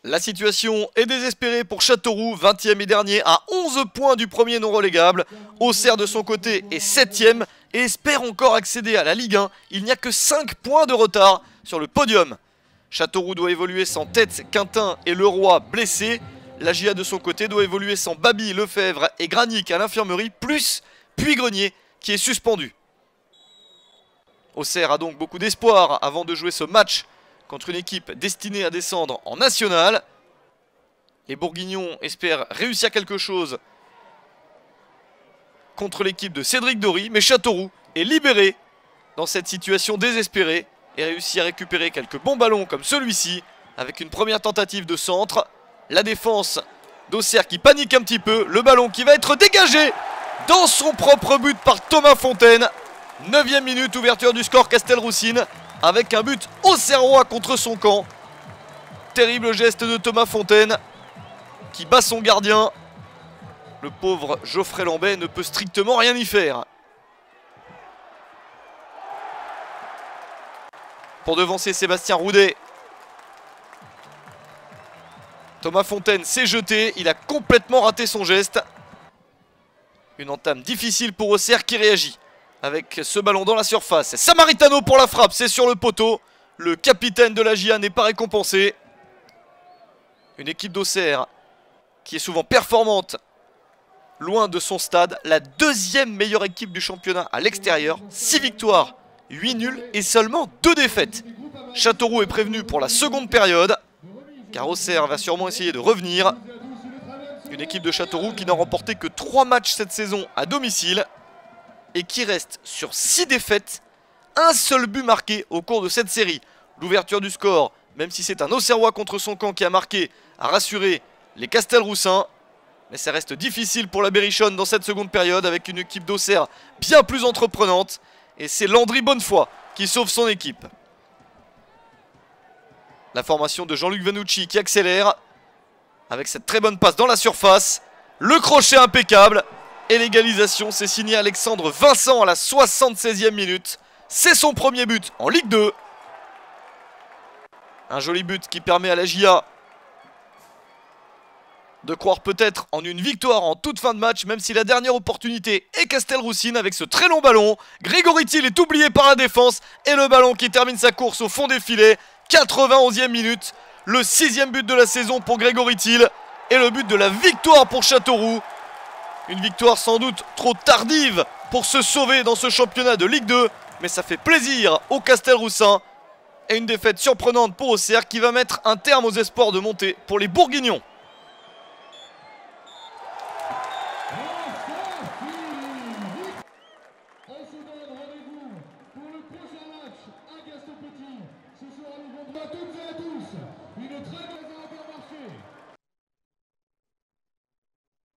La situation est désespérée pour Châteauroux, 20e et dernier à 11 points du premier non relégable. Auxerre de son côté est 7e et espère encore accéder à la Ligue 1. Il n'y a que 5 points de retard sur le podium. Châteauroux doit évoluer sans Tête, Quintin et Leroy blessés. La GIA de son côté doit évoluer sans Babi, Lefebvre et Granic à l'infirmerie, plus Puy-Grenier qui est suspendu. Auxerre a donc beaucoup d'espoir avant de jouer ce match contre une équipe destinée à descendre en national. Les Bourguignons espèrent réussir quelque chose contre l'équipe de Cédric Dory, mais Châteauroux est libéré dans cette situation désespérée et réussit à récupérer quelques bons ballons comme celui-ci avec une première tentative de centre. La défense d'Auxerre qui panique un petit peu, le ballon qui va être dégagé dans son propre but par Thomas Fontaine. 9e minute, ouverture du score Castelroussine avec un but auxerrois contre son camp. Terrible geste de Thomas Fontaine qui bat son gardien. Le pauvre Geoffrey Lambet ne peut strictement rien y faire. Pour devancer Sébastien Roudet, Thomas Fontaine s'est jeté, il a complètement raté son geste. Une entame difficile pour Auxerre qui réagit avec ce ballon dans la surface. Samaritano pour la frappe, c'est sur le poteau. Le capitaine de la GIA n'est pas récompensé. Une équipe d'Auxerre qui est souvent performante loin de son stade. La deuxième meilleure équipe du championnat à l'extérieur. 6 victoires, 8 nuls et seulement 2 défaites. Châteauroux est prévenu pour la seconde période, car Auxerre va sûrement essayer de revenir. Une équipe de Châteauroux qui n'a remporté que 3 matchs cette saison à domicile et qui reste sur 6 défaites, un seul but marqué au cours de cette série. L'ouverture du score, même si c'est un Auxerrois contre son camp qui a marqué, a rassuré les Castelroussins. Mais ça reste difficile pour la Berrichonne dans cette seconde période avec une équipe d'Auxerre bien plus entreprenante. Et c'est Landry Bonnefoy qui sauve son équipe. La formation de Jean-Luc Vanucci qui accélère avec cette très bonne passe dans la surface. Le crochet impeccable. Et l'égalisation, c'est signé Alexandre Vincent à la 76e minute. C'est son premier but en Ligue 2. Un joli but qui permet à la GIA de croire peut-être en une victoire en toute fin de match, même si la dernière opportunité est Castelroussine avec ce très long ballon. Grégory Thiel est oublié par la défense et le ballon qui termine sa course au fond des filets. 91e minute, le 6e but de la saison pour Grégory Thiel et le but de la victoire pour Châteauroux. Une victoire sans doute trop tardive pour se sauver dans ce championnat de Ligue 2, mais ça fait plaisir aux Castelroussins. Et une défaite surprenante pour Auxerre qui va mettre un terme aux espoirs de montée pour les Bourguignons. On se donne rendez-vous pour le prochain match à Gaston Petit. Ce sera le vendredi à toutes et à tous. Une très bonne